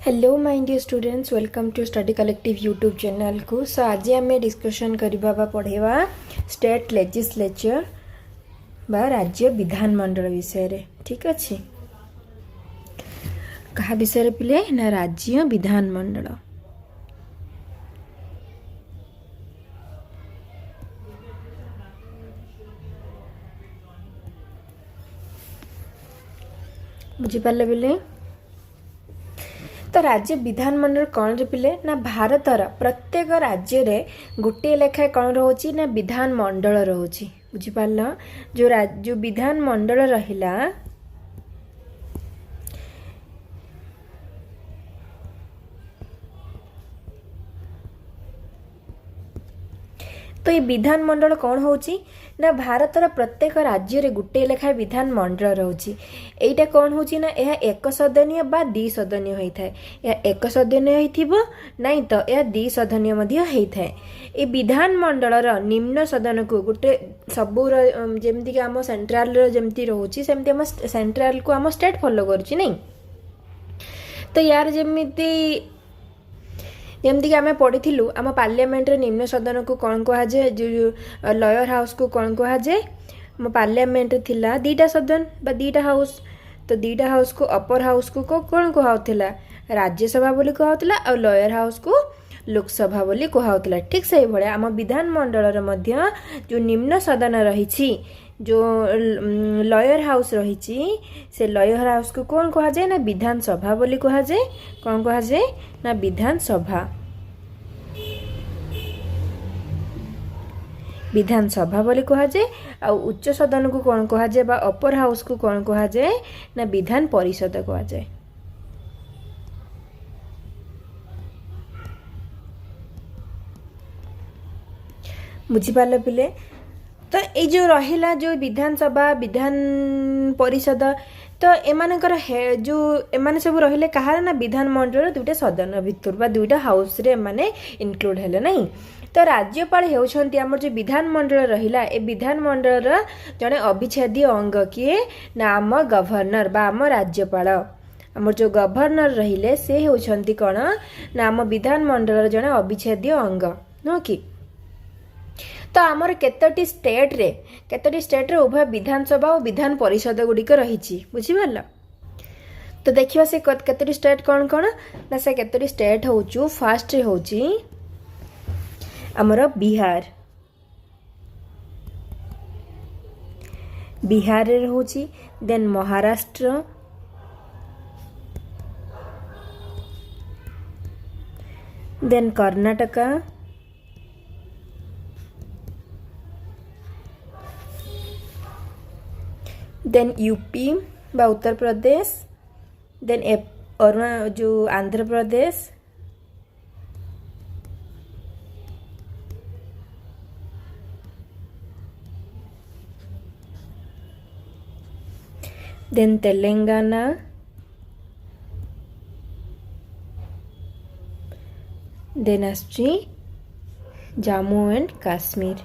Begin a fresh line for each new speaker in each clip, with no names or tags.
Hello my dear students, welcome to study collective YouTube channel को। So आज आम discussion करवा पढ़ेवा स्टेट लेजिस्लेचर बा राज्य विधानमंडल विषय रे। ठीक अच्छे, कहा विषय पिले ना राज्य विधानमंडल। बुझीपारे पिले तो राज्य विधानमंडल कौन रे पिले ना भारतर प्रत्येक राज्य रे गोटे लेखा कौन रोची ना विधानमंडल रोची। बुझीपार जो विधानमंडल रहिला तो ये विधानमंडल कौन होची ना भारतर प्रत्येक राज्य रे गुटे लेखा विधानमंडल रोची। एटा कौन होची ना यह एक सदनीय बा द्वि सदनीय होता है। यह एक सदनीय होइथिबो नहीं तो यह द्वि सदनीय मध्य होता है। ए विधानमंडल निम्न सदन को गुटे सबूर जेमती कि आम सेंट्रल जेमती रोची सेमती आम सेंट्रल को आम स्टेट फॉलो करूची नहीं। तो यार जेमती जमती कि आम पढ़ी आम पार्लियामेंट निम्न सदन को कौन कहुए, जो लयर हाउस को कौन कहुए। आम पार्लियामेंट थिला दीटा सदन बा दीटा हाउस, तो दीटा हाउस को अपर हाउस को कौन कहुला राज्यसभा बोली कहुला और लयर हाउस को लोकसभा बोली कहुला। ठीक से भाया आम विधानमंडल मध्य जो निम्न सदन रही, जो लयर हाउस रही, से लयर हाउस को कौन कहुए ना विधानसभा बोली कहुए। कौन कहुए ना विधानसभा। विधानसभा बोली कहुए। आ उच्च सदन को कौन कहुए बा अपर हाउस को कौन कहुए ना विधान परिषद कहुए। बुझीपारे पिले तो ये जो रहिला जो विधानसभा विधान परिषद, तो एमानकर जो एमाने सब रहिले कहार ना विधानमंडल दुईटा सदन भितर बा दुईटा हाउस रे एमाने इंक्लूड हेले नहीं। तो राज्यपाल हेउछंती हमर जो विधानमंडल रहिला ए विधानमंडल जने अविच्छेद्य अंग किए ना आम गवर्नर बा आम राज्यपाल। हमर जो गवर्नर रहिले से हेउछंती कोन ना आम विधानमंडल जने अविच्छेद्य अंग नो कि। तो आमर केतोटी स्टेट रे उभय विधानसभा और विधान परिषद गुड़िक रही। बुझीपार तो देखिए से केतोटी स्टेट कौन कौन ना से केतोटी स्टेट होचु। फास्ट रे होची आमर बिहार, बिहार रे होची, then Maharashtra, then Karnataka, then UP बा उत्तर प्रदेश, देन जो आंध्र प्रदेश, देन तेलंगाना, देन आसची जम्मू एंड काश्मीर।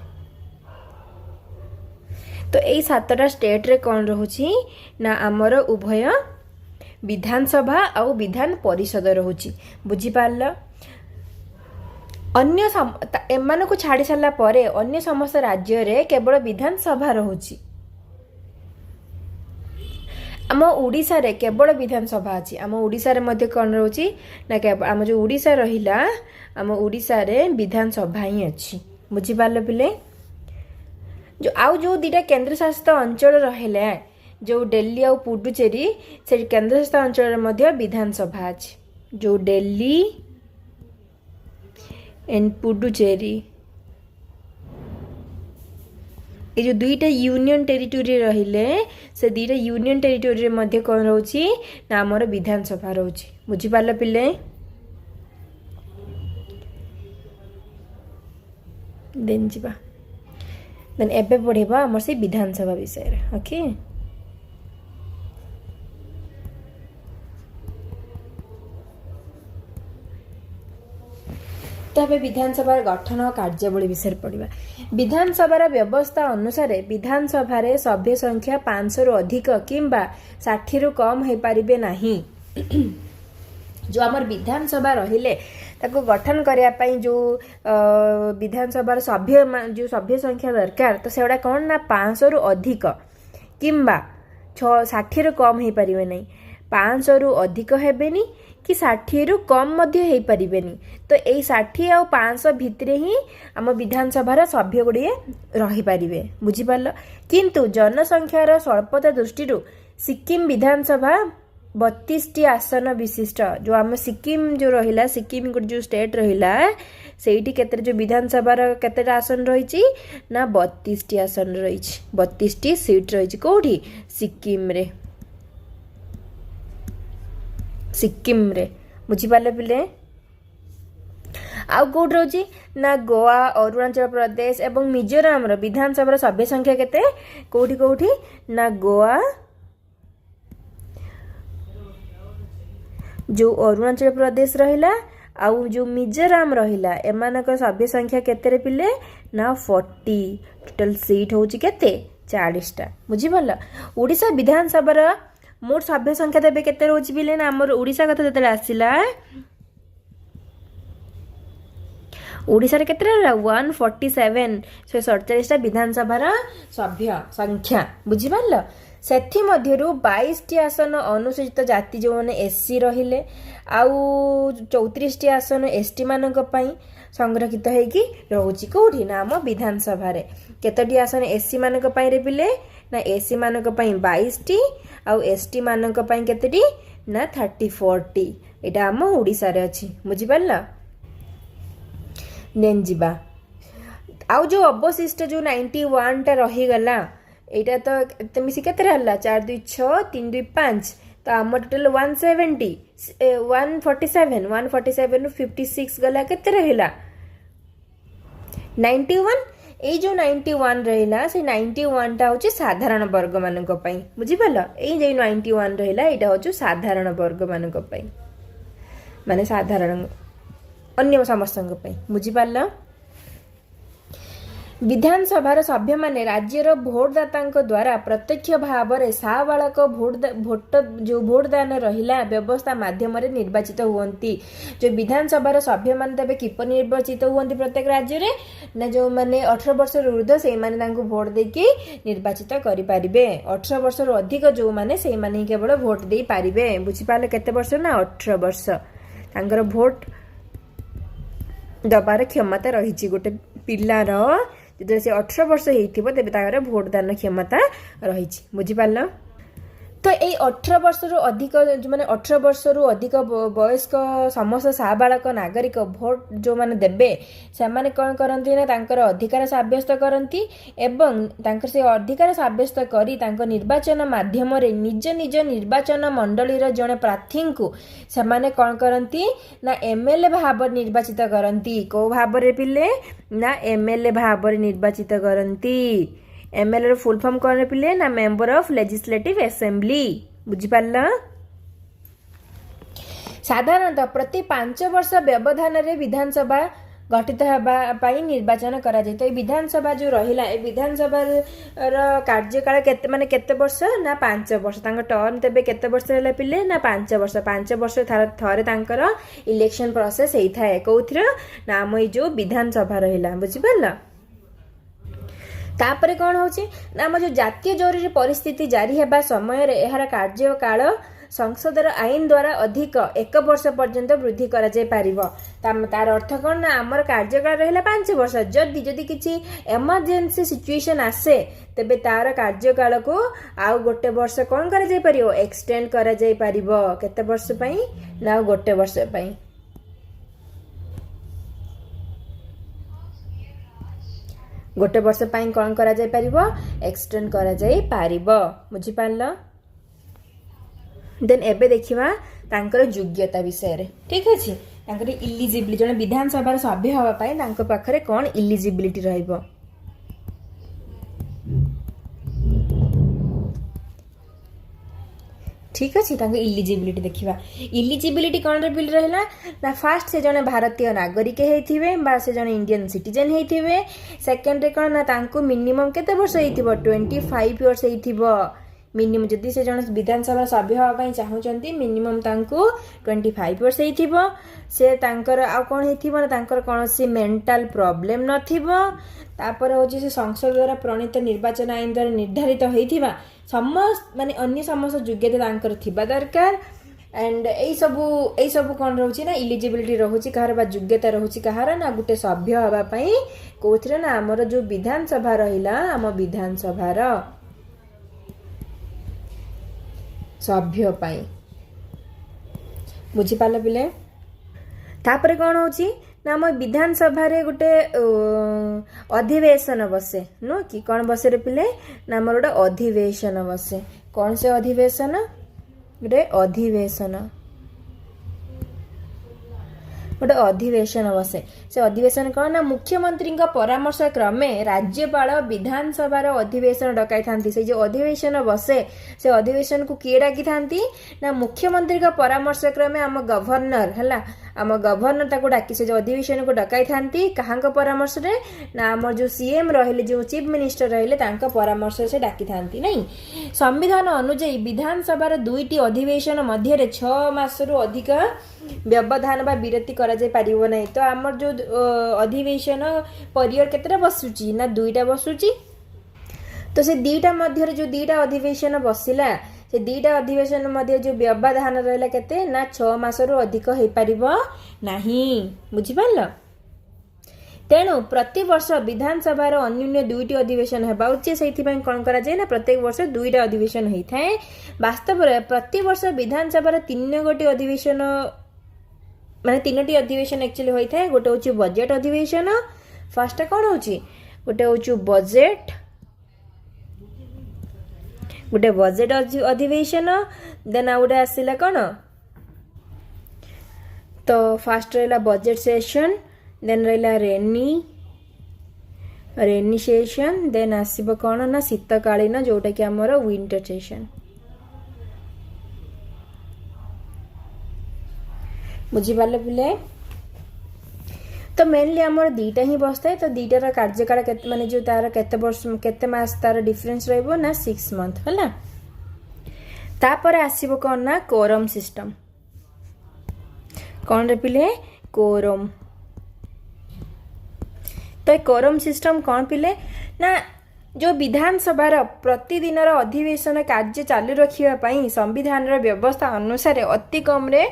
तो यही सातटा स्टेट रे कौन रोची ना आमर उभय विधानसभा और विधान परिषद रोची। बुझीपार अन्य एमान को छाड़ी सारा परे अन्य समस्त राज्य रे केवल विधानसभा रोची। आम ओडिशा रे केवल विधानसभा अच्छी। आम ओडिशा रे मध्य कौन रोची ना केवल आम जो ओडिशा रहिला आम ओडिशा रे विधानसभा ही अच्छी। बुझीपार पिले जो आउ जो दीटा केंद्र शासित अंचल रहिले जो दिल्ली और पुडुचेरी से केंद्र शासित अंचल मध्य विधानसभा अच्छी। जो दिल्ली एंड पुडुचेरी ये जो दुईटा यूनियन टेरिटोरी रहिले से दुईटा यूनियन टेरिटोरी मध्य कौन रोची ना आमर विधानसभा रोची। बुझीपार पिले देन जीवा देन एबे पढ़ेबा हमर से विधानसभा विषय रे। ओके तो विधानसभा गठन और कार्यावली विषय पढ़ा। विधानसभा व्यवस्था अनुसार विधानसभा सभ्य संख्या 500 रु अधिक किंबा 60 रु कम हो पारिबे नाही। जो आमर विधानसभा रहिले ताको गठन करने पाई जो विधानसभा सभ्य जो सभ्य संख्या दरकार तो सेगुड़ा कौन ना 500 रु अधिक किंबा 60 रु कम हो पारे नहीं 500 रु अधिक हेबेनी कि 60 रु कम मध्य हो पारे तो यही 60 आ 500 भितर ही आम विधानसभा सभ्य गुड़िए रही पारे बुझीपार किंतु जनसंख्यार स्वल्पता दृष्टि सिक्किम विधानसभा 32 आसन विशिष्ट जो आम सिक्किम जो रहिला सिक्किम जो स्टेट रहिला सेठी केते जो विधानसभा केते आसन रही ना 32 आसन रही 32 सीट रही कोठी सिक्किम रे बुझीपारे पिले आउ कौट रोची ना गोवा अरुणाचल प्रदेश एवं मिजोराम विधानसभा सभ्य संख्या केते कोठी कोठी ना गोवा जो अरुणाचल प्रदेश रहिला आउ जो मिजोराम रहिला एमानक सभ्य संख्या केते पिले ना 40 टोटल सीट होची केते 40 टा बुझी भला ओडिशा विधानसभा मोट सभ्य संख्या देबे केते रोची पिले ना हमर ओडिशा कथा जते आसिला ओडिशा रे केते रहला 147 147 टा विधानसभा सभ्य संख्या बुझी भला सेथि मध्यरु 22 आसन अनुसूचित जाति जो माने एससी रहिले आउ 34 आसन एसटी मानक पई संरक्षित हेकी रहउची कोठी ना हम विधानसभा रे केतटी आसन एससी मानक पई रे पिले ना एससी मानक पई 22 आउ एसटी मानक पई केतटी ना 34 एटा हम ओडिसा रे अछि बुझी पारला नेन जिबा आउ जो अवशिष्ट जो 91 टा रही गला एटा तो मिसी केते रहला 4 2 6 3 2 5 तो आम टोटल 170 147 रु 56 गला केते रहला 91 ए जो 91 रहला से 91 टा होची साधारण वर्ग मानक पई बुझी पालो ए जे 91 रहला एटा होची साधारण वर्ग मानक पई माने साधारण अन्य समस्तक पई बुझी पालो विधानसभा सभ्य माने राज्यर भोटदाता द्वारा प्रत्यक्ष भाव में साबालक भोटदान रहिला व्यवस्था माध्यम निर्वाचित हुवंती जो विधानसभा सभ्य मान तबे किपर निर्वाचित हुवंती प्रत्येक राज्य रे ना जो माने 18 वर्ष ऊर्ध्व से माने तांको भोट देकी निर्वाचित करि पारिबे 18 वर्ष रु अधिक जो माने से माने केवल भोट दे पारिबे बुझी पाले केते वर्ष ना 18 वर्ष तांकर भोट दबार क्षमता रही गोटे पिलार जो से 18 वर्ष होइथिबो तेबे ताकर भोट दान क्षमता रही बुझीपार तो यही 18 वर्ष रु अधिक जो माने 18 वर्ष रु अधिक वयस्क समस्त साबालक नागरिक भोट जो माने देबे से माने कोन करंती ना तांकर अधिकार साब्यस्त करंती एवं तांकर से अधिकार साब्यस्त करी तांको निर्वाचन माध्यम रे निज निज निर्वाचन मंडली रो जने प्रार्थी को से माने कोन करंती ना एमएलए भाव निर्वाचित करंती को भाव रे पिले ना एमएलए भाव निर्वाचित करंती एमएलए फुल फॉर्म कौन पिले ना मेंबर ऑफ लेजिस्लेटिव असेंबली बुझीपार साधारणतः प्रति 5 वर्ष व्यवधान रे विधानसभा गठित होगा निर्वाचन करा जाय तो विधानसभा जो रहिला ए विधानसभा कार्यकाल केते माने केते वर्ष ना 5 वर्ष तांको टर्म तेबे केते वर्ष रहला पिले ना 5 वर्ष थरे तांकर इलेक्शन प्रोसेस हेई थाए कोथिर ना हम जो विधानसभा रहिला बुझीपारला तापरे कौन होची ना हम जो जातीय जरूरी परिस्थिति जारी हेबा समय रे एहार कार्यकाल संसदर आईन द्वारा अधिक 1 वर्ष पर्यंत वृद्धि करा जाय पारिबो तार अर्थ कौन ना आमर कार्यकाल रहिला 5 वर्ष जदि किछि इमरजेंसी सिचुएशन आसे तेबे तार कार्यकाल को आउ गोटे वर्ष कौन करा जाय पारिबो एक्सटेंड करा जाय पारिबो केते वर्ष पई ना गोटे वर्ष पई गोटे वर्ष पई कौन करा जाय पारिबो एक्सटेंड करा जाय पारिबो बुझी पारलो देन एबे देखिबा तांकर योग्यता विषय रे ठीक अछि तांकर इलिजिबिलिटी जने विधानसभा सभ्य होबा पई तांको पाखरे कोन इलिजिबिलिटी रहइबो ठीक अछि तांको इलिजिबिलिटी देखिबा इलिजिबिलिटी कोन रे बिल रहला ना फर्स्ट से जने भारतीय नागरिक हेथिबे बा से जने इंडियन सिटीजन हेथिबे सेकंड रे कोन ना तांको मिनिमम केते वर्ष हेथिबो 25 इयर्स हेथिबो मिनिमम जदि से जन विधानसभा सभ्य हाँपाई चाहूँगी मिनिमम तांको 25 वर्ष हो से तांकर आ कौन हो कौन सी मेंटल प्रॉब्लम नथिबो तापर हूँ से संसद द्वारा प्रणीत निर्वाचन आईन द्वारा निर्धारित होइथिबा समस्त माने अन्य समस्त योग्यता तांकर थिबा दरकार एंड यही सब कौन रोचे ना इलिजिबिलिटी रोचे कहार बा योग्यता रोचे कहार ना गोटे सभ्य हवापाई कौन ना आमर जो विधानसभा रहिला आम विधानसभार सभ्य पाई बुझीपाल पिले तापर कौन होची ना आम विधानसभा रे गोटे अधिवेशन बसे नु कि कौन बसे रे पिले ना आमर गोटे अधिवेशन बसे कौन से अधिवेशन गोटे अधिवेशन गोटे अधिवेशन बसे से अधिवेशन कौन ना मुख्यमंत्री परामर्श क्रमे राज्यपाल विधानसभार अधिवेशन डकाई था से जो अधिवेशन बसे से अधिवेशन को किए डाकी था ना मुख्यमंत्री परामर्श क्रमे आम गवर्नर है आम गवर्नर ताको डाकी से जो अधिवेशन को डकाई था कहाँ परामर्श रे ना आम जो सीएम रहिले जो चीफ मिनिस्टर रहिले तांका परामर्श से डाकी था नहीं संविधान अनुଯାयी विधानसभार 2टी अधिवेशन मध्य 6 मास रु अधिक व्यवधान बा विरति करा जाय परिबो नै तो हमर जो अधिवेशन परियर केतरा बसुची ना 2टा बसुची तो से 2टा मध्य जो 2टा अधिवेशन बसिला से 2टा अधिवेशन मध्य जो व्यवधान रहला केते ना 6 मास रु अधिक हे परिबो नाही बुझी पारलो तेणु प्रति वर्ष विधानसभार अन्यून्य 2टी अधिवेशन हेबा उचित सेथिपई कोन करा जाय ना प्रत्येक वर्ष 2टा अधिवेशन होई थाए वास्तव रे प्रति वर्ष विधानसभार 3 गोटी अधिवेशन माने 3टी अधिवेशन एक्चुअली होई थाए गोटे होची बजेट अधिवेशन फर्स्ट कोन होची गोटे होची बजेट अधिवेशन देन आउटे आसिला कोन तो फर्स्ट रहला बजेट सेशन देन रहला रेनी सेशन देन आसीबो कोन ना शीतकालीन जोटा कि हमर विंटर सेशन बुझी पाले पिले तो मेनली आमर 2टा ही बसता है तो 2टार कार्यकाल माने जो तार केते वर्ष केते मास तार डिफरेंस रहबो ना 6 मंथ हला तापर आसीबो कोन ना कोरम सिस्टम कोन रे पिले कोरम तो कोरम सिस्टम कौन पिले ना जो विधानसभार प्रतिदिन अधिवेशन कार्य चालू रखिया संविधान व्यवस्था अनुसार अति कम रे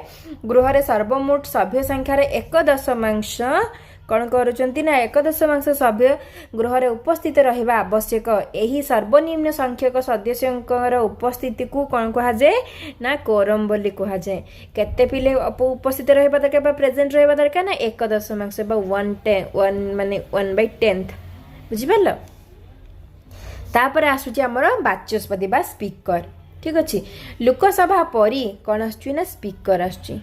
गृह रे सर्वमोट सभ्य संख्यार 1/10 कौन करुचंती ना 1/10 सभ्य गृह रे उपस्थित रहिबा आवश्यक एही सर्वनिम्न संख्यक सदस्यंकर उपस्थिति को कौन कहा जाए ना कोरम बोली कहा जाए केते पिले उपस्थित रहिबा दरकार बा प्रेजेंट रहिबा दरकार ना 1/10 बा 1 माने 1/10 बुझी पारलो तापर आसुची हमर बाचस्पति बा स्पीकर ठीक अछि लोकसभा परी कोन आसुची ना स्पीकर आसुची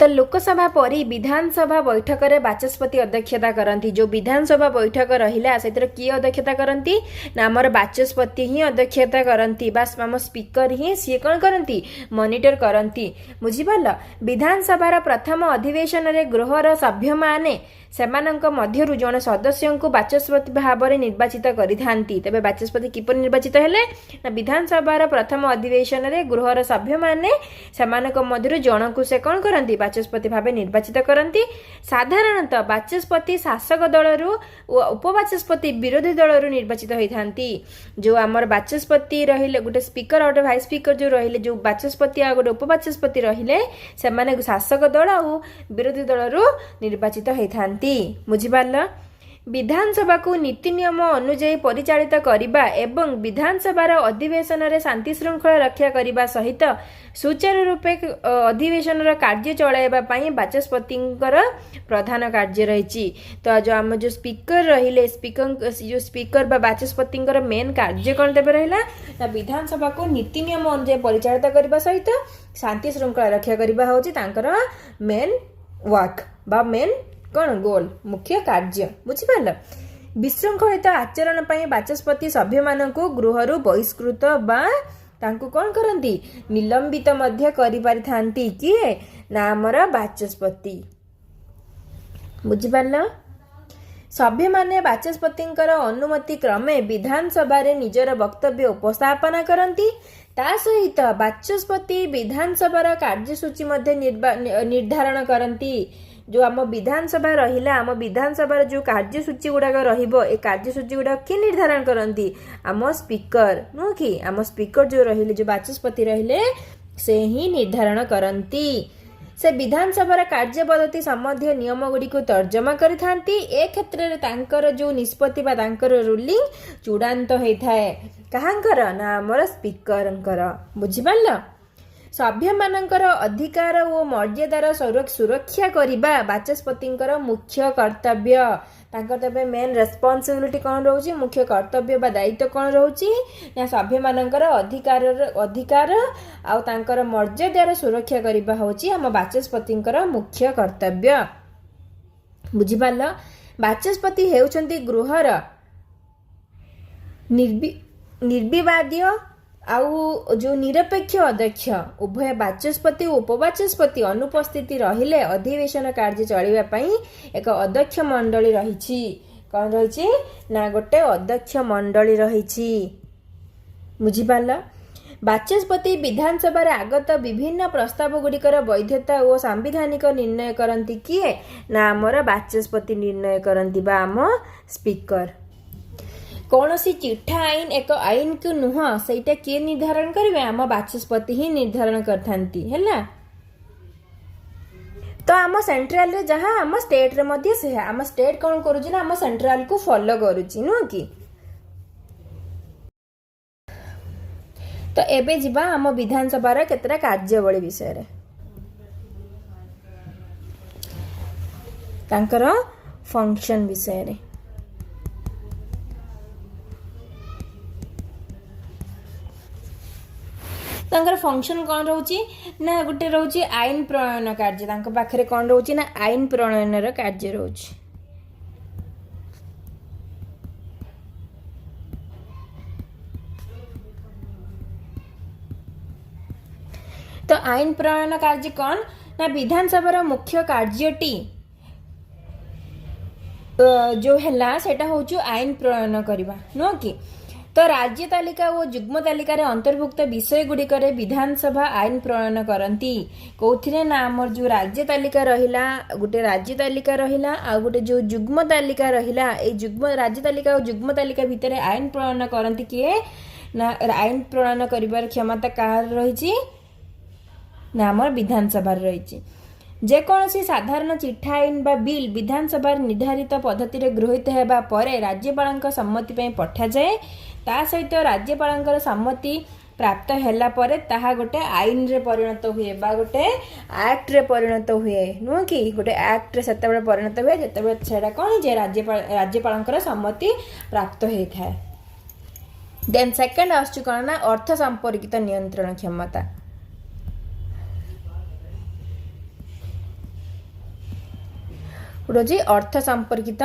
तो लोकसभा परी विधानसभा बैठक रे बाचस्पति अध्यक्षता करती जो विधानसभा बैठक रहिला सेतिर किए अध्यक्षता करती ना हमर बाचस्पति ही अध्यक्षता करती बास आम स्पीकर ही सी कौन करती मॉनिटर करती बुझी पारल विधानसभार प्रथम अधिवेशन रे गृहर सभ्य माने सेमानंक मध्यरु जने सदस्य को बाचस्पति भाव में निर्वाचित करिथांती तबे बाचस्पति किपर निर्वाचित हेले ना विधानसभार प्रथम अधिवेशन रे गृहर सभ्य माने सेमानंक मध्यरु जन को से कौन करती बाचस्पति भाव निर्वाचित करती साधारणतः बाचस्पति शासक दलरु उपबाचस्पति विरोधी दलरु निर्वाचित होइथांती जो आमर बाचस्पति रहिले गोटे स्पीकर और वाइस स्पीकर जो रहिले जो बाचस्पति आ गोटे उपबाचस्पति रहिले से माने शासक दल और विरोधी दलरु निर्वाचित होइथांती बुझिपारल विधानसभा को नीति नियम अनुଯାयी परिचालित करिबा एवं विधानसभार अधिवेशन रे शांति श्रृंखला रक्षा करिबा सहित सुचारू रूपे अधिवेशन कार्य चलाइबा पई बाचस्पतिंकर प्रधान कार्य रहिछि तो जो हम जो स्पीकर रहिले स्पीकर बा बाचस्पतिंकर मेन कार्य कोन तेबे रहिला ना विधानसभा को नीति नियम अनुଯାयी परिचालित करिबा सहित शांति श्रृंखला रक्षा करिबा होछि तांकर मेन वर्क बा मेन कौन गोल मुख्य कार्य बुझिपारल विशृंखलित आचरण पई बाचस्पति सभ्य मानकु गृहरु बहिष्कृत बा तांकु कौन करंती निलंबित मध्य करि पारिथांती किए ना हमर बाचस्पति बुझिपारल। सभ्यमाने बाचस्पतिंकर अनुमति क्रमे विधानसभा रे निजर वक्तव्य उपस्थापना करती। ता सहित बाचस्पति विधानसभा कार्यसूची मध्य निर्धारण करती। जो आम विधानसभा रहिला, आम विधानसभा जो कार्यसूची गुड़ाक रहिबो, ए कार्यसूची गुड़ाक किए निर्धारण करती? आम स्पीकर नुह कि आम स्पीकर जो रहिले, जो बाचस्पति रहिले से ही निर्धारण करती। से विधानसभा कार्य पद्धति संबंधी नियम गुड़ी को तर्जमा करिथांती। ए क्षेत्र में तांकर जो निष्पत्ति बा तांकर रूलिंग चूड़ांत होइथाए। काहांकर ना हमर स्पीकरंकर। बुझिपारल। सभ्य मानकर अधिकार और मर्यादार सुरक्षा करिबा बाचस्पतिंकर मुख्य कर्तव्य। तांकर तबे मेन रेस्पॉन्सिबिलिटी कौन रहउची, मुख्य कर्तव्य बा दायित्व कौन रहउची ना सभ्य मानकर अधिकार आउ तांकर मर्यादार सुरक्षा करिबा होची हम बाचस्पतिंकर मुख्य कर्तव्य। बुझिपारल। बाचस्पति हेउचंती गृहर निर्विवादीय आउ जो निरपेक्ष अध्यक्ष। उभय बाचस्पति और उपबाचस्पति अनुपस्थिति रहिले अधिवेशन कार्य चलिबा पई एक अध्यक्ष मंडली रहिछि। कौन रहिछि ना गोटे अध्यक्ष मंडली रहिछि। बुझिपारल। बाचस्पति विधानसभा आगत विभिन्न प्रस्ताव गुड़िकर वैधता और सांविधानिक निर्णय करती किए ना आमर बाचस्पति निर्णय करती बा आम स्पीकर। कौन सी चिठा आईन एक आईन को नुह सेटा किए निर्धारण करेंगे? आम बाचस्पति ही निर्धारण करथांती हैला। तो आम सेंट्रल रे जहाँ आम स्टेट रे मध्य से आम स्टेट कौन करूची ना आम सेंट्रल को फॉलो करूची नुह कि। तो एबे जिबा आम विधानसभा रे केतरा कार्यवली विषय रे। तांकर फंक्शन विषय रे। तांकर फंक्शन कौन रोची ना गोटे रोची आईन प्रणयन कार्य। तांक पाखरे कौन रोची ना आईन प्रणयन कार्य रोची। तो आईन प्रणयन कार्य कौन ना विधानसभा मुख्य कार्यटी जो है सेटा होचु आईन प्रणयन करबा नो कि। तो राज्य तालिका और युग्म तालिका रे अंतर्भुक्त विषय गुड़िक विधानसभा आईन प्रणयन करती। कौथिरे ना आमर जो राज्य तालिका रहिला, गोटे राज्य तालिका रहिला आ गोटे जो युग्म तालिका रहिला, ए युग्म राज्य तालिका और युग्म तालिका भितर आईन प्रणयन करती किए ना आईन प्रणयन करिबार क्षमता कार रहिछि ना आमर विधानसभा रहिछि। जेकोसी साधारण चिठा आईन बा बिल विधानसभा निर्धारित पद्धति रे गृहीत हेबा परे राज्यपालक सम्मति पई पठा जाए। ता सहित राज्यपालकर सम्मति प्राप्त हैला परे ताहा गोटे आईन रे परिणत हुए बा गोटे एक्ट रे परिणत हुए नुह कि। गोटे एक्ट रे सेतेबेले परिणत हुए जेतेबेले सेटा कोन जे राज्यपालकर सम्मति प्राप्त होइथाय। देन सेकंड आसु कोन ना अर्थ संपर्कित नियंत्रण क्षमता। रोजी अर्थ संपर्कित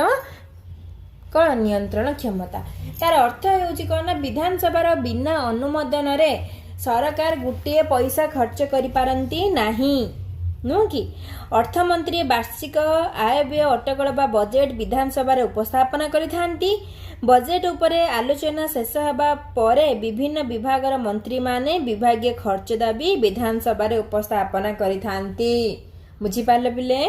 कौन नियंत्रण क्षमता। तार अर्थ होउची कौन ना विधानसभा बिना अनुमोदन रे सरकार गुटिए पैसा खर्च करि पारंती नाही नु कि। अर्थमंत्री वार्षिक आय व्यय अटकल बा बजेट विधानसभा रे उपस्थापना करिथांती। बजेट उपरे आलोचना शेष हेबा परे विभिन्न विभागर मंत्री माने विभागीय खर्च दाबी विधानसभा रे उपस्थापना करिथांती। बुझी पारले पिले।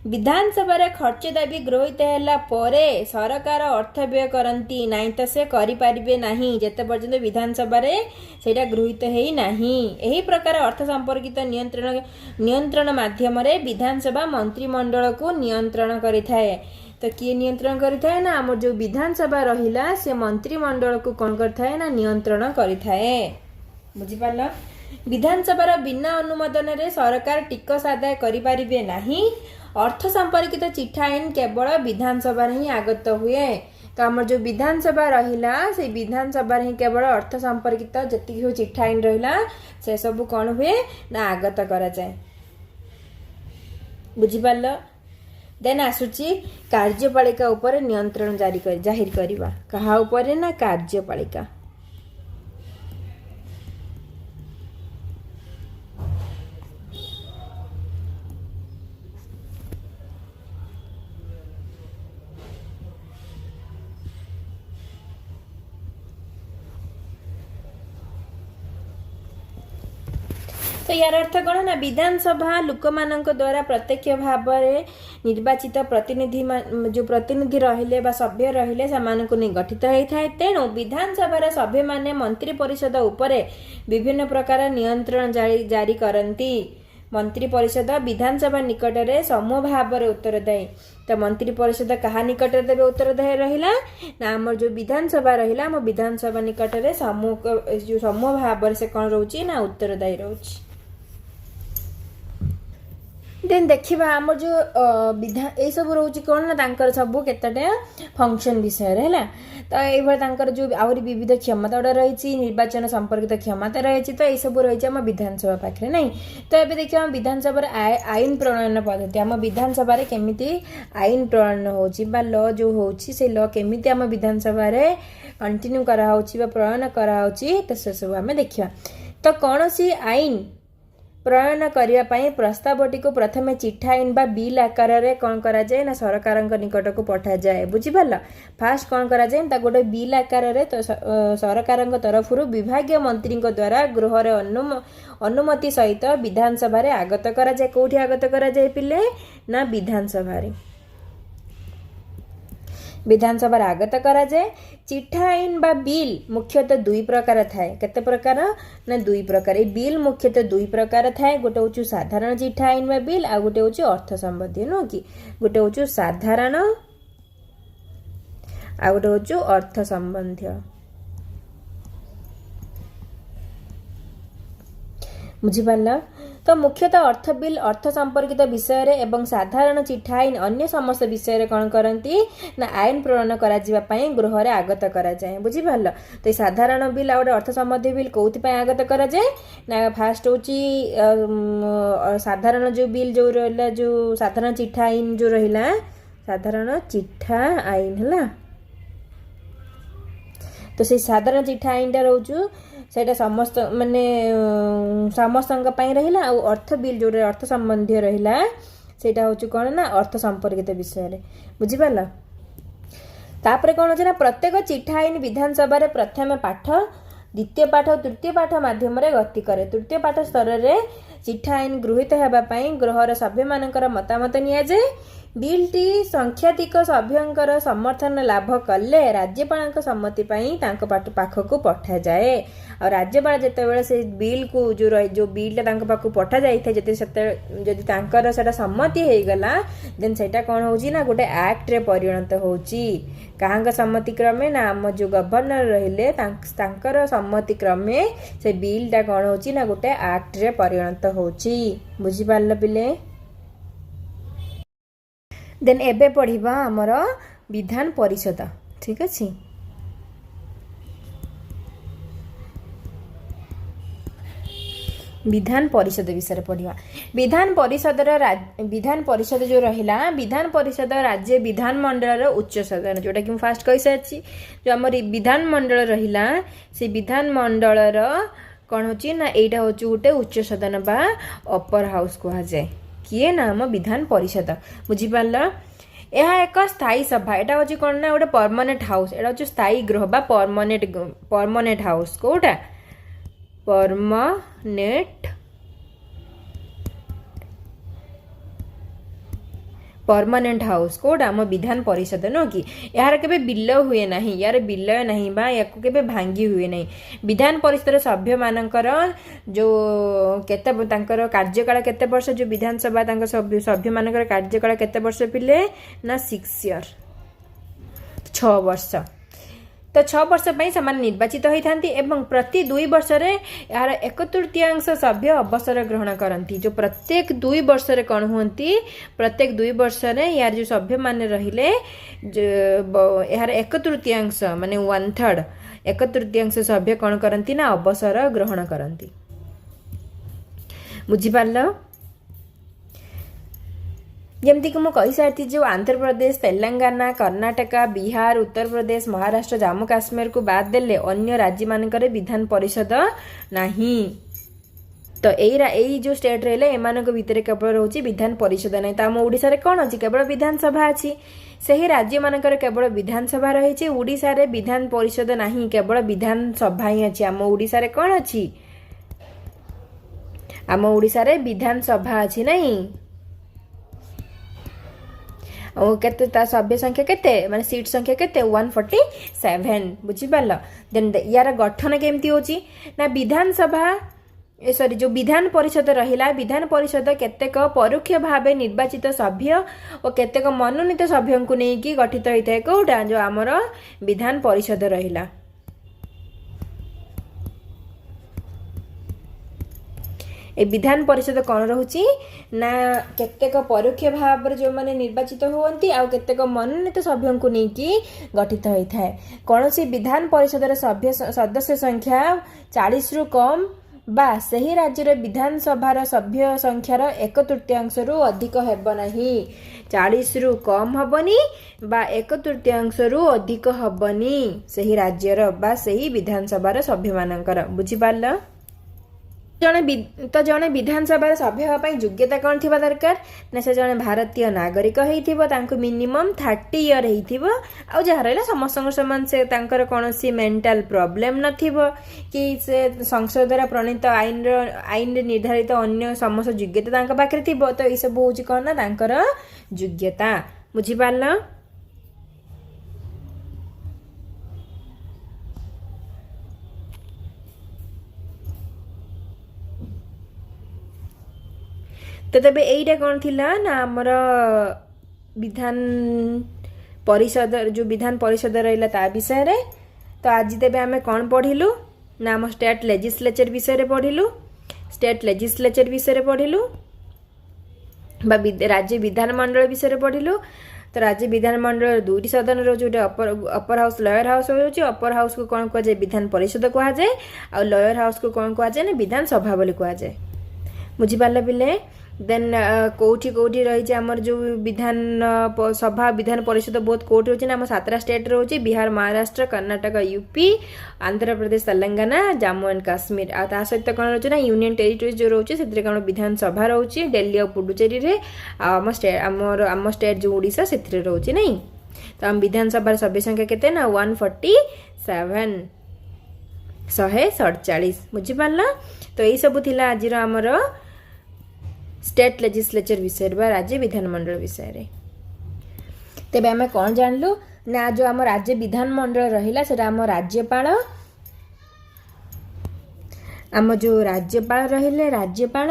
विधानसभा रे खर्च दाबी गृहीत हैला परे सरकार अर्थ व्यय करती नहीं तो से करि परिबे नहीं जेते पर्यंत विधानसभा रे सेटा गृहीत हेई नहीं। एही प्रकार अर्थ संपर्कित नियंत्रण माध्यम रे विधानसभा मंत्रिमंडल को नियंत्रण करिथाए। तो किए नियंत्रण करिथाए ना हमर जो विधानसभा रहिला से मंत्रिमंडल को कौन करथाए ना नियंत्रण करिथाए। बुझी पारला। विधानसभा बिना अनुमोदन रे सरकार टिकस आदाय करि परिबे नहीं। अर्थ संपर्कित चिठा आईन केवल विधानसभा ही आगत हुए। तो आम जो विधानसभा रहिला से विधानसभा ही केवल अर्थ संपर्कित जति हो चिठा आईन रहिला से सब कौन हुए ना आगत करा जाए। बुझी पारल। देन आसुची कार्यपालिका ऊपर नियंत्रण जाहिर करवा। कहा ऊपर ना कार्यपालिका। तो यार अर्थ कौन ना विधानसभा लोक मान द्वारा प्रत्यक्ष भाव में निर्वाचित प्रतिनिधि जो प्रतिनिधि रहिले बा सभ्य रहिले से गठित होता है। तेणु विधानसभा सभ्य माने मंत्री परिषद उपरे विभिन्न प्रकार नियंत्रण जारी करती। मंत्री परिषद विधानसभा निकट में समूह भाव में उत्तरदायी। तो मंत्री परिषद कहा निकट देवे उत्तरदायी रहिला ना आम जो विधानसभा रहिला आम विधानसभा निकट में समूह भाव से कौन रोची ना उत्तरदायी रोची। देन देखिबा आम जो विधान ए सब रोची कौन ना तांकर सब केतटा फंक्शन विषय रे हैला। तो ये तांकर जो आहुरी विविध क्षमता गुड़ा रही निर्वाचन संपर्कित क्षमता रही तो ये सब रही आम विधानसभा पाखे नहीं। तो ये देखिए आम विधानसभा आईन प्रणयन पद्धति आम विधानसभा केमिति आईन प्रणयन होची बा लॉ जो होची से लॉ केमिति आम विधानसभा कंटिन्यू कराउची बा प्रणयन कराउची तो से सब आम देखिबा। तो कौन सी आईन प्रणयन करने प्रस्तावटी को प्रथम चिठा आईन बा बिल आकार रे कौन करा जाए ना सरकार निकट को पठा जाए। बुझिपाल फास्ट कौन करा जाए गोटे बिल आकार रे तो सरकार तरफ विभागीय मंत्री द्वारा गृह रे अनुमति सहित विधानसभा रे आगत करा जाए। कोठी आगत करा जाए पिले ना विधानसभा रे विधानसभा आगत करा जाए। चिठा आईन बा बिल मुख्यतः दुई प्रकार थाए। केते प्रकार ना दुई प्रकार। ए बिल मुख्यतः दुई प्रकार थाए। गोटे होछु साधारण चिठा आईन बा बिल आ गोटे होछु अर्थ संबंधी नो कि गोटे होछु साधारण आ गोटे होछु अर्थ संबंधी। बुझिपाला। तो मुख्यतः अर्थ बिल अर्थ संपर्कित विषय रे एवं साधारण चिठा आईन अन्य समस्त विषय रे कौन करती ना आईन प्रणयन करा जिबा पई गृह रे आगत करा जाए। बुझिपाल। तो साधारण बिल आ अर्थ संबंधी बिल कोथि पई आगत करा जाए ना फास्ट होची साधारण जो बिल जो रहला जो साधारण चिठा आईन जो रहिला साधारण चिठा आईन हला। तो से साधारण चिठा आईन टा रोचु सेटा समस्त माने समस्त रहिला आ अर्थ बिल जो अर्थ संबंधी रहिला सेटा होछु कोन ना अर्थ संपर्कित विषय रे। बुझिपाला। तापरे कोन होछ ना प्रत्येक चिठा आईन विधानसभा रे प्रथम पाठ द्वितीय पाठ और तृतीय पाठ माध्यम रे गति करे। तृतीय पाठ स्तर रे चिठा आईन गृहीत हेबा पई गृहर सभ्य मानकर मतामत निया जाए। बिलटी संख्याधिक सभ्यंकर समर्थन लाभ कले राज्यपाल सम्मति पाई तांको पाखकु पठा जाए। और राज्यपाल जेतेबेले से बिल को जो बिलटा तांको पाखकु पठा जाई थे जदि तांकर सेटा सम्मति हे गला देन सेटा कोन होची ना गोटे एक्ट रे परिणत होची। काहांका सम्मति क्रमे ना हम जो गवर्नर रहिले तांकर सम्मति क्रमे से बिलटा कोन होची ना गोटे एक्ट रे परिणत होची। बुझि पारल पिले। देन एबे पढ़िबा हमर विधान परिषद। ठीक अछि। विधान परिषद विषय पढ़िबा। विधान परिषद जो रहिला विधान परिषद राज्य विधान मंडल उच्च सदन जोटा कि फास्ट कहि साची जो हमर विधान मंडल रहिला से विधान मंडल कौन होची ना एटा होची गोटे उच्च सदन बा अपर हाउस कहा जाए। किए ना हम विधान परिषद। बुझिपारल। यह एक स्थायी सभा एटा होची कोन ना गोटे परमानेंट हाउस एटा होची स्थायी गृह बा permanent house quota permanent house code आम विधान परिषद नो कि यार केबे विलय हुए नहीं यार विलय नहीं बा या केबे भांगी हुए नहीं। विधान परिषद सभ्य मानकर जो केते तांकर कार्यकाल केते वर्ष जो विधानसभा तांकर सभ्य मानकर कार्यकाल केते वर्ष पिले ना 6 ईयर 6 वर्ष। तो 6 वर्ष पर से निर्वाचित होती एवं प्रति 2 वर्ष रे यार 1/3 सभ्य अवसर ग्रहण करती। जो प्रत्येक 2 वर्ष रे कौन हुंती प्रत्येक 2 वर्ष रे यार जो सभ्य माने रहिले यार 1/3 माने 1/3 1/3 सभ्य कौन करती ना अवसर ग्रहण करती। बुझिपारल। जमती कि मुझे सारी जो आंध्र प्रदेश तेलंगाना कर्नाटका बिहार उत्तर प्रदेश महाराष्ट्र जम्मू काश्मीर को बाद देले अन्य राज्य मानकर विधान परिषद नहीं। तो यही जो स्टेट रहे एमान भितर केवल रोचे विधान परिषद नहीं। तो आम ओडिशा रे कौन अच्छी केवल विधानसभा अच्छी से राज्य मानकर केवल विधानसभा रही। ओडिशा रे विधान परिषद नहीं केवल विधानसभा ही अच्छी। आम ओडिशा रे कौन अच्छी आम ओडिशा रे विधानसभा अछि नहीं और केते ता सभ्य संख्या केते माने सीट संख्या केते 147 बुझी पाल देन यार गठन केमती होची ना विधानसभा सॉरी जो विधान परिषद रहिला विधान परिषद केतेक परोक्ष भावे निर्वाचित सभ्य और केतेक मनोनीत सभ्य को नेकी गठित होता है कोटा जो आमर विधान परिषद रहिला ए विधान परिषद कौन रोची ना केतेक परोक्ष भाव जो माने निर्वाचित होती आ केतेक मनोनीत सभ्य को नेकी गठित होता है कौन सी विधान परिषद सभ्य सदस्य संख्या 40 रु कम बा सही राज्य विधानसभा सभ्य संख्यार 1/3 रु अधिक हेब नहीं 40 रु कम हबनी बा 1/3 रु अधिक हबनी सही राज्यर बा सही विधानसभा सभ्य मानकर बुझी पारल जड़े विधानसभा सभ्य होगापी योग्यता कौन थी दरकार ना से जड़े भारतीय नागरिक होता मिनिमम 30 इयर हो जहाँ रहा समस्त समान से कौन सी मेंटल प्रॉब्लम नथिबो कि से संसद द्वारा प्रणीत आईन निर्धारित अन्य समस्त योग्यता पाखे थी तो ये सब हूँ कौन ना योग्यता बुझीपार तो तबे एटा कौन थिला ना हमर विधान परिषद जो विधान परिषद रहिला ता विषय रे तो आज तबे आमे कौन पढ़िलु ना हम स्टेट लेजिस्लेचर विषय रे पढ़िलु स्टेट लेजिस्लेचर विषय रे पढ़िलु बा राज्य विधानमंडल विषय रे पढ़िलु तो राज्य विधानमंडल दुईटी सदन रो जो अपर हाउस लोअर हाउस होची अपर हाउस को कौन कह जाए विधान परिषद कह जाए और लोअर हाउस को कौन कह जाए ना विधानसभा बोली कह जाए बुझी पारले बिले देन कोठी कोठी रही आमर जो विधान सभा विधान परिषद बहुत कोठी होची ना आम 7टा स्टेट रोची बिहार महाराष्ट्र कर्नाटक यूपी आंध्र प्रदेश तेलंगाना जम्मू एंड काश्मीर आ ता सहित कौन रोचे ना यूनियन टेरिटोरी जो रोचे से कौन विधानसभा रोची दिल्ली और पुडुचेरी रे आम स्टेट जो ओडिशा से रोची नहीं तो आम विधानसभा सभ्य संख्या केते ना 147 147 बुझी पारला तो यही सब थिला आज आमर स्टेट लेजिस्लेचर विषय राज्य विधानमंडल विषय रे तेबे आमे कौन जानलु ना जो आम राज्य विधानमंडल रहिला सेटा आम राज्यपाल आम जो राज्यपाल रहिले राज्यपाल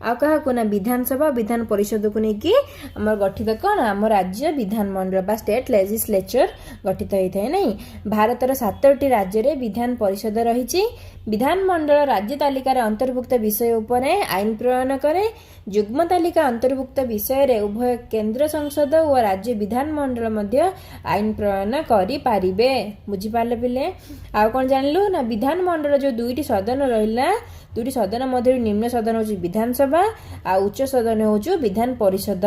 आ क्या ना विधानसभा विधान परिषद को लेकिन आम गठित कौन आम राज्य विधानमंडल बा स्टेट लेजिस्लेचर गठित होता है नहीं भारतर 7टी राज्य रे विधान परिषद रही विधानमंडल राज्य तालिकार अंतर्भुक्त विषय उपर आईन प्रणयन करे युग्म तालिका अंतर्भुक्त विषय रे उभय केंद्र संसद और राज्य विधानमंडल मध्य आईन प्रणयन करि पारिबे बुझी पारले पिले आ कोन जानलु ना विधानमंडल जो दुईटी सदन रहिला दुईटी सदन मध्य निम्न सदन होची विधानसभा आ उच्च सदन होची विधान परिषद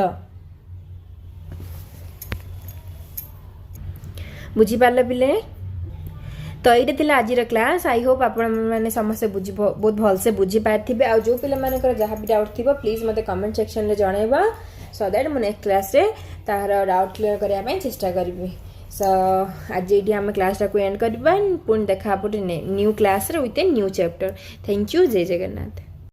बुझी पारले पिले तो ये थिला आज क्लास आई होप आपण मैंने समस्त बुझी बहुत भल से बुझी पार्थिबे आ जो पिला मानकर जहाँ भी डाउट थी प्लीज मते कमेंट सेक्शन रे जणाइबा सो दैट मु नेक्स्ट क्लास रे तार डाउट क्लियर करिया ପାଇଁ चेष्टा करबी सो आज ये आम क्लास को एंड करबा पुणी देखा न्यू क्लास रे with a new chapter thank you जय जगन्नाथ।